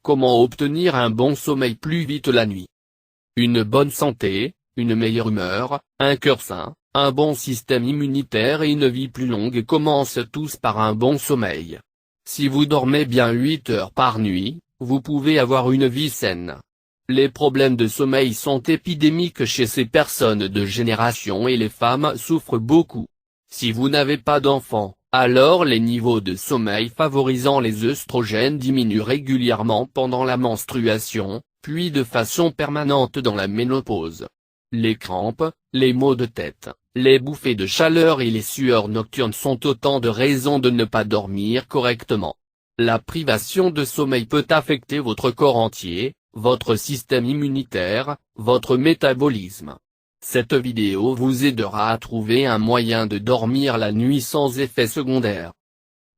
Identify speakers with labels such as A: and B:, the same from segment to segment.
A: Comment obtenir un bon sommeil plus vite la nuit? Une bonne santé, une meilleure humeur, un cœur sain, un bon système immunitaire et une vie plus longue commencent tous par un bon sommeil. Si vous dormez bien 8 heures par nuit, vous pouvez avoir une vie saine. Les problèmes de sommeil sont épidémiques chez ces personnes de génération et les femmes souffrent beaucoup. Si vous n'avez pas d'enfants, alors les niveaux de sommeil favorisant les œstrogènes diminuent régulièrement pendant la menstruation, puis de façon permanente dans la ménopause. Les crampes, les maux de tête, les bouffées de chaleur et les sueurs nocturnes sont autant de raisons de ne pas dormir correctement. La privation de sommeil peut affecter votre corps entier, votre système immunitaire, votre métabolisme. Cette vidéo vous aidera à trouver un moyen de dormir la nuit sans effet secondaire.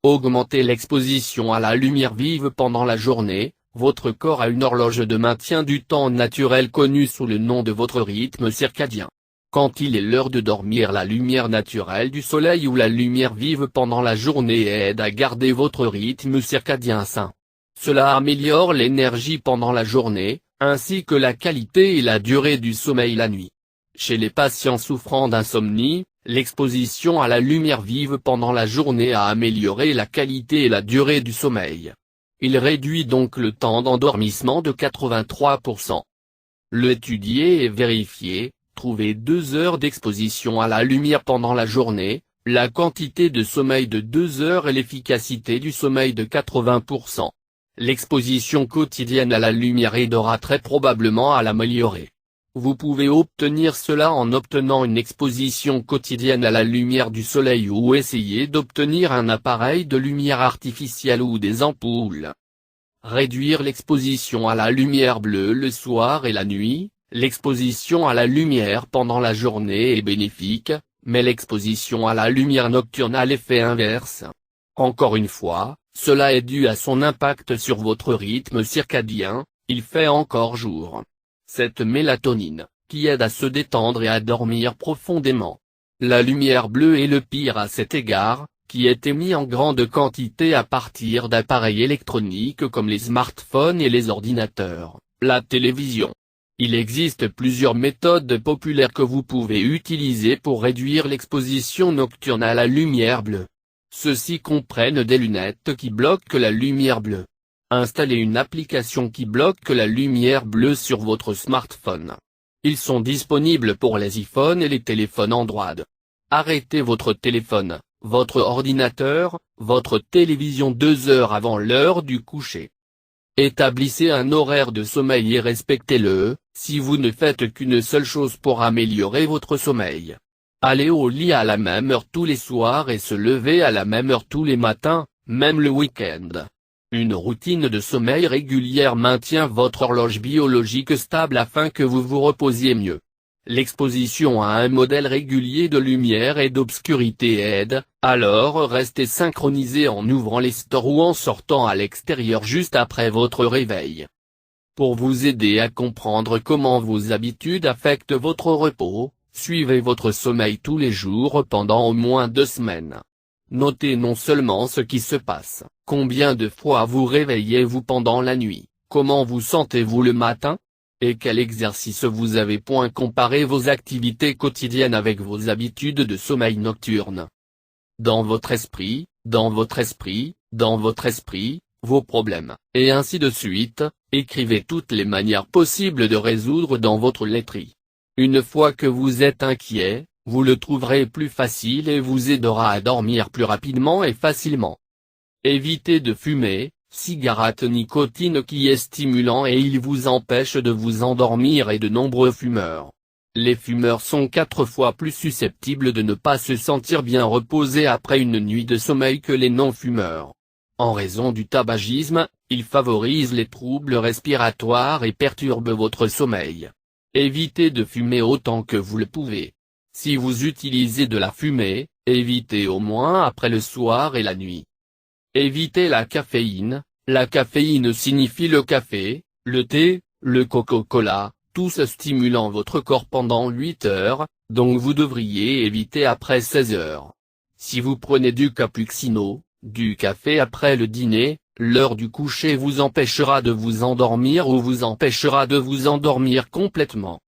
A: Augmentez l'exposition à la lumière vive pendant la journée. Votre corps a une horloge de maintien du temps naturel connue sous le nom de votre rythme circadien. Quand il est l'heure de dormir, la lumière naturelle du soleil ou la lumière vive pendant la journée aide à garder votre rythme circadien sain. Cela améliore l'énergie pendant la journée, ainsi que la qualité et la durée du sommeil la nuit. Chez les patients souffrant d'insomnie, l'exposition à la lumière vive pendant la journée a amélioré la qualité et la durée du sommeil. Il réduit donc le temps d'endormissement de 83%. L'étudier et vérifier, trouver 2 heures d'exposition à la lumière pendant la journée, la quantité de sommeil de 2 heures et l'efficacité du sommeil de 80%. L'exposition quotidienne à la lumière aidera très probablement à l'améliorer. Vous pouvez obtenir cela en obtenant une exposition quotidienne à la lumière du soleil ou essayer d'obtenir un appareil de lumière artificielle ou des ampoules. Réduire l'exposition à la lumière bleue le soir et la nuit. L'exposition à la lumière pendant la journée est bénéfique, mais l'exposition à la lumière nocturne a l'effet inverse. Encore une fois, cela est dû à son impact sur votre rythme circadien, il fait encore jour. Cette mélatonine, qui aide à se détendre et à dormir profondément. La lumière bleue est le pire à cet égard, qui est émise en grande quantité à partir d'appareils électroniques comme les smartphones et les ordinateurs, la télévision. Il existe plusieurs méthodes populaires que vous pouvez utiliser pour réduire l'exposition nocturne à la lumière bleue. Ceux-ci comprennent des lunettes qui bloquent la lumière bleue. Installez une application qui bloque la lumière bleue sur votre smartphone. Ils sont disponibles pour les iPhones et les téléphones Android. Arrêtez votre téléphone, votre ordinateur, votre télévision 2 heures avant l'heure du coucher. Établissez un horaire de sommeil et respectez-le, si vous ne faites qu'une seule chose pour améliorer votre sommeil. Allez au lit à la même heure tous les soirs et se lever à la même heure tous les matins, même le week-end. Une routine de sommeil régulière maintient votre horloge biologique stable afin que vous vous reposiez mieux. L'exposition à un modèle régulier de lumière et d'obscurité aide, alors restez synchronisé en ouvrant les stores ou en sortant à l'extérieur juste après votre réveil. Pour vous aider à comprendre comment vos habitudes affectent votre repos, suivez votre sommeil tous les jours pendant au moins 2 semaines. Notez non seulement ce qui se passe, combien de fois vous réveillez-vous pendant la nuit, comment vous sentez-vous le matin, et quel exercice vous avez. Comparez vos activités quotidiennes avec vos habitudes de sommeil nocturne. Dans votre esprit, dans votre esprit, dans votre esprit, vos problèmes, et ainsi de suite, écrivez toutes les manières possibles de résoudre dans votre laiterie. Une fois que vous êtes inquiet, vous le trouverez plus facile et vous aidera à dormir plus rapidement et facilement. Évitez de fumer, cigarette nicotine qui est stimulant et il vous empêche de vous endormir et de nombreux fumeurs. Les fumeurs sont 4 fois plus susceptibles de ne pas se sentir bien reposés après une nuit de sommeil que les non-fumeurs. En raison du tabagisme, il favorise les troubles respiratoires et perturbe votre sommeil. Évitez de fumer autant que vous le pouvez. Si vous utilisez de la fumée, évitez au moins après le soir et la nuit. Évitez la caféine. La caféine signifie le café, le thé, le Coca-Cola, tous stimulant votre corps pendant 8 heures, donc vous devriez éviter après 16 heures. Si vous prenez du cappuccino, Du café après le dîner, l'heure du coucher vous empêchera de vous endormir ou vous empêchera de vous endormir complètement.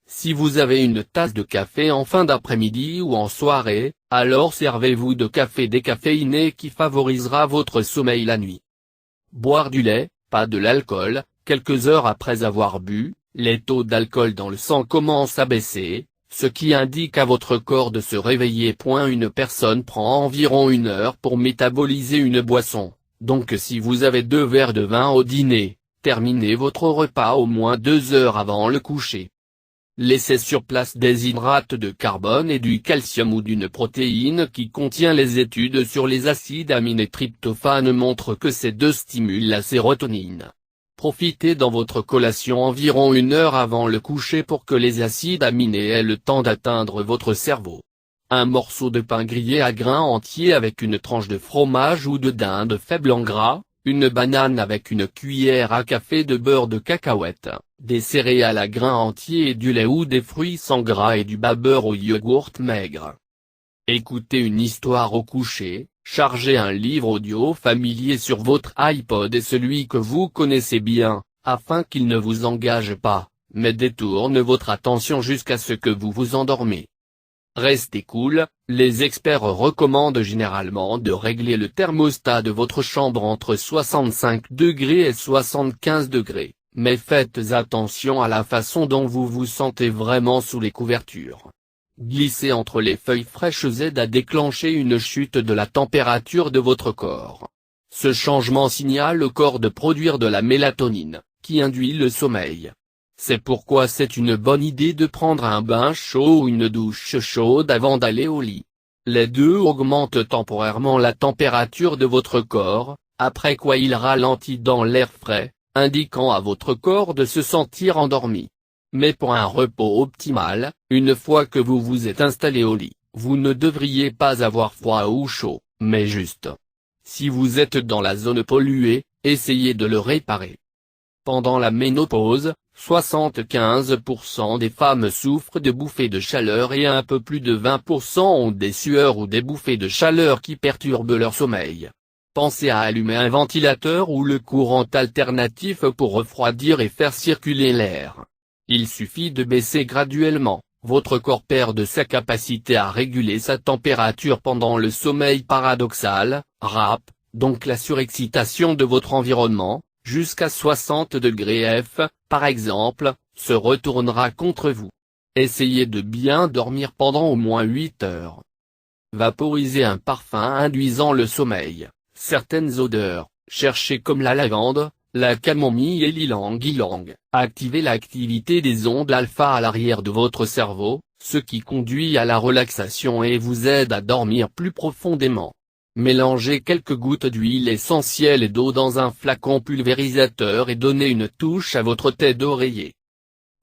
A: Si vous avez une tasse de café en fin d'après-midi ou en soirée, alors servez-vous de café décaféiné qui favorisera votre sommeil la nuit. Boire du lait, pas de l'alcool, quelques heures après avoir bu, les taux d'alcool dans le sang commencent à baisser, ce qui indique à votre corps de se réveiller. Une personne prend environ 1 heure pour métaboliser une boisson, donc si vous avez 2 verres de vin au dîner, terminez votre repas au moins 2 heures avant le coucher. Laissez sur place des hydrates de carbone et du calcium ou d'une protéine qui contient. Les études sur les acides aminés tryptophane montrent que ces deux stimulent la sérotonine. Profitez dans votre collation environ 1 heure avant le coucher pour que les acides aminés aient le temps d'atteindre votre cerveau. Un morceau de pain grillé à grains entiers avec une tranche de fromage ou de dinde faible en gras, une banane avec une cuillère à café de beurre de cacahuète, des céréales à grains entiers et du lait ou des fruits sans gras et du bas beurre ou yogourt maigre. Écoutez une histoire au coucher, chargez un livre audio familier sur votre iPod et celui que vous connaissez bien, afin qu'il ne vous engage pas, mais détourne votre attention jusqu'à ce que vous vous endormez. Restez cool, les experts recommandent généralement de régler le thermostat de votre chambre entre 65 degrés et 75 degrés, mais faites attention à la façon dont vous vous sentez vraiment sous les couvertures. Glisser entre les feuilles fraîches aide à déclencher une chute de la température de votre corps. Ce changement signale au corps de produire de la mélatonine, qui induit le sommeil. C'est pourquoi c'est une bonne idée de prendre un bain chaud ou une douche chaude avant d'aller au lit. Les deux augmentent temporairement la température de votre corps, après quoi il ralentit dans l'air frais, indiquant à votre corps de se sentir endormi. Mais pour un repos optimal, une fois que vous vous êtes installé au lit, vous ne devriez pas avoir froid ou chaud, mais juste. Si vous êtes dans la zone polluée, essayez de le réparer. Pendant la ménopause, 75% des femmes souffrent de bouffées de chaleur et un peu plus de 20% ont des sueurs ou des bouffées de chaleur qui perturbent leur sommeil. Pensez à allumer un ventilateur ou le courant alternatif pour refroidir et faire circuler l'air. Il suffit de baisser graduellement, votre corps perd sa capacité à réguler sa température pendant le sommeil paradoxal, RAP, donc la surexcitation de votre environnement, jusqu'à 60 degrés F, par exemple, se retournera contre vous. Essayez de bien dormir pendant au moins 8 heures. Vaporisez un parfum induisant le sommeil. Certaines odeurs, cherchez comme la lavande, la camomille et l'ylang-ylang, activez l'activité des ondes alpha à l'arrière de votre cerveau, ce qui conduit à la relaxation et vous aide à dormir plus profondément. Mélangez quelques gouttes d'huile essentielle et d'eau dans un flacon pulvérisateur et donnez une touche à votre tête d'oreiller.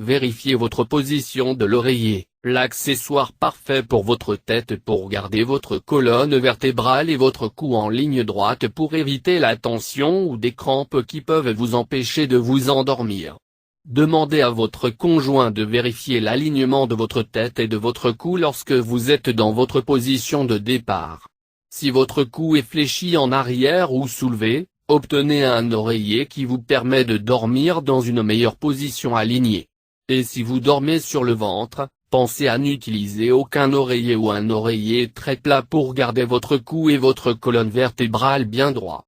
A: Vérifiez votre position de l'oreiller, l'accessoire parfait pour votre tête pour garder votre colonne vertébrale et votre cou en ligne droite pour éviter la tension ou des crampes qui peuvent vous empêcher de vous endormir. Demandez à votre conjoint de vérifier l'alignement de votre tête et de votre cou lorsque vous êtes dans votre position de départ. Si votre cou est fléchi en arrière ou soulevé, obtenez un oreiller qui vous permet de dormir dans une meilleure position alignée. Et si vous dormez sur le ventre, pensez à n'utiliser aucun oreiller ou un oreiller très plat pour garder votre cou et votre colonne vertébrale bien droits.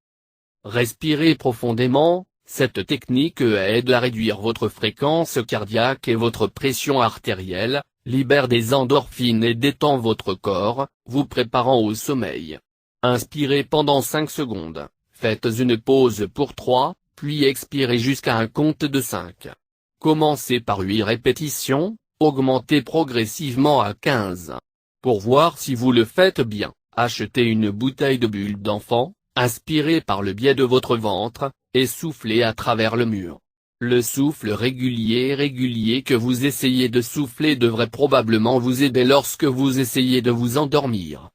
A: Respirez profondément, cette technique aide à réduire votre fréquence cardiaque et votre pression artérielle, libère des endorphines et détend votre corps, vous préparant au sommeil. Inspirez pendant 5 secondes, faites une pause pour 3, puis expirez jusqu'à un compte de 5. Commencez par 8 répétitions, augmentez progressivement à 15. Pour voir si vous le faites bien, achetez une bouteille de bulle d'enfant, inspirez par le biais de votre ventre, et soufflez à travers le mur. Le souffle régulier que vous essayez de souffler devrait probablement vous aider lorsque vous essayez de vous endormir.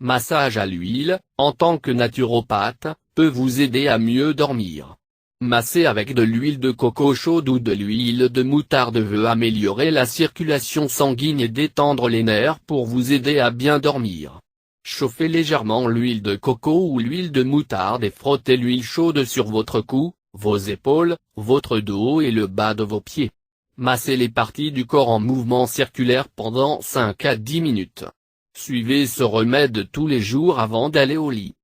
A: Massage à l'huile, en tant que naturopathe, peut vous aider à mieux dormir. Masser avec de l'huile de coco chaude ou de l'huile de moutarde veut améliorer la circulation sanguine et détendre les nerfs pour vous aider à bien dormir. Chauffez légèrement l'huile de coco ou l'huile de moutarde et frottez l'huile chaude sur votre cou, vos épaules, votre dos et le bas de vos pieds. Massez les parties du corps en mouvement circulaire pendant 5 à 10 minutes. Suivez ce remède tous les jours avant d'aller au lit.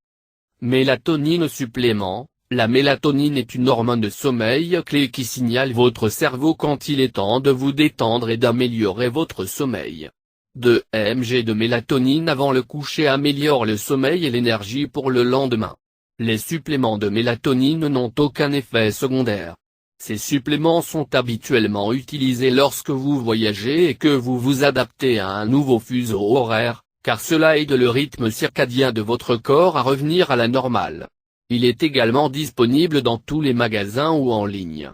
A: Mélatonine supplément. La mélatonine est une hormone de sommeil clé qui signale votre cerveau quand il est temps de vous détendre et d'améliorer votre sommeil. 2 mg de mélatonine avant le coucher améliore le sommeil et l'énergie pour le lendemain. Les suppléments de mélatonine n'ont aucun effet secondaire. Ces suppléments sont habituellement utilisés lorsque vous voyagez et que vous vous adaptez à un nouveau fuseau horaire, car cela aide le rythme circadien de votre corps à revenir à la normale. Il est également disponible dans tous les magasins ou en ligne.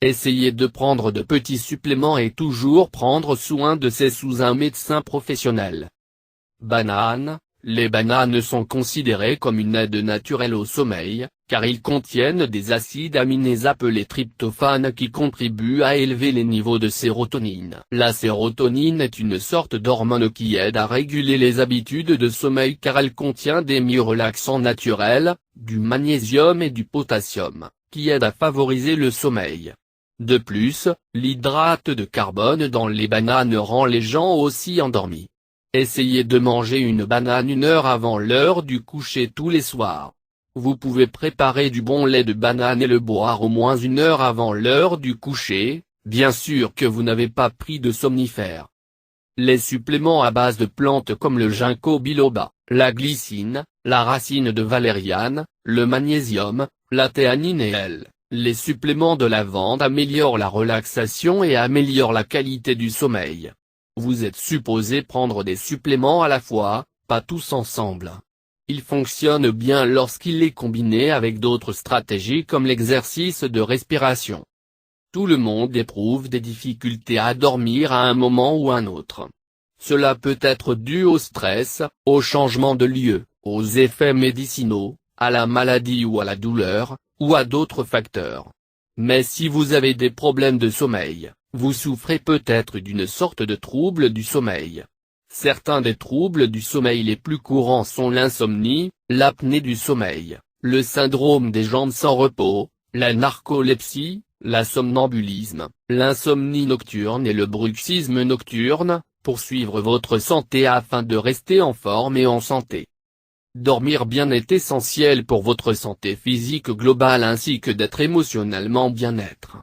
A: Essayez de prendre de petits suppléments et toujours prendre soin de ces sous un médecin professionnel. Banane. Les bananes sont considérées comme une aide naturelle au sommeil, car ils contiennent des acides aminés appelés tryptophane qui contribuent à élever les niveaux de sérotonine. La sérotonine est une sorte d'hormone qui aide à réguler les habitudes de sommeil car elle contient des myorelaxants naturels, du magnésium et du potassium, qui aident à favoriser le sommeil. De plus, l'hydrate de carbone dans les bananes rend les gens aussi endormis. Essayez de manger une banane 1 heure avant l'heure du coucher tous les soirs. Vous pouvez préparer du bon lait de banane et le boire au moins 1 heure avant l'heure du coucher, bien sûr que vous n'avez pas pris de somnifère. Les suppléments à base de plantes comme le ginkgo biloba, la glycine, la racine de valériane, le magnésium, la théanine et les suppléments de lavande améliorent la relaxation et améliorent la qualité du sommeil. Vous êtes supposé prendre des suppléments à la fois, pas tous ensemble. Il fonctionne bien lorsqu'il est combiné avec d'autres stratégies comme l'exercice de respiration. Tout le monde éprouve des difficultés à dormir à un moment ou un autre. Cela peut être dû au stress, au changement de lieu, aux effets médicinaux, à la maladie ou à la douleur, ou à d'autres facteurs. Mais si vous avez des problèmes de sommeil, vous souffrez peut-être d'une sorte de trouble du sommeil. Certains des troubles du sommeil les plus courants sont l'insomnie, l'apnée du sommeil, le syndrome des jambes sans repos, la narcolepsie, la somnambulisme, l'insomnie nocturne et le bruxisme nocturne, pour suivre votre santé afin de rester en forme et en santé. Dormir bien est essentiel pour votre santé physique globale ainsi que d'être émotionnellement bien-être.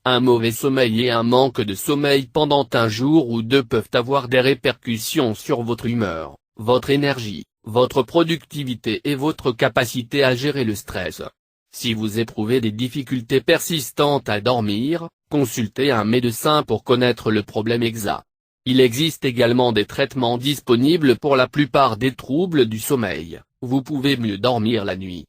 A: Un mauvais sommeil et un manque de sommeil pendant un jour ou deux peuvent avoir des répercussions sur votre humeur, votre énergie, votre productivité et votre capacité à gérer le stress. Si vous éprouvez des difficultés persistantes à dormir, consultez un médecin pour connaître le problème exact. Il existe également des traitements disponibles pour la plupart des troubles du sommeil. Vous pouvez mieux dormir la nuit.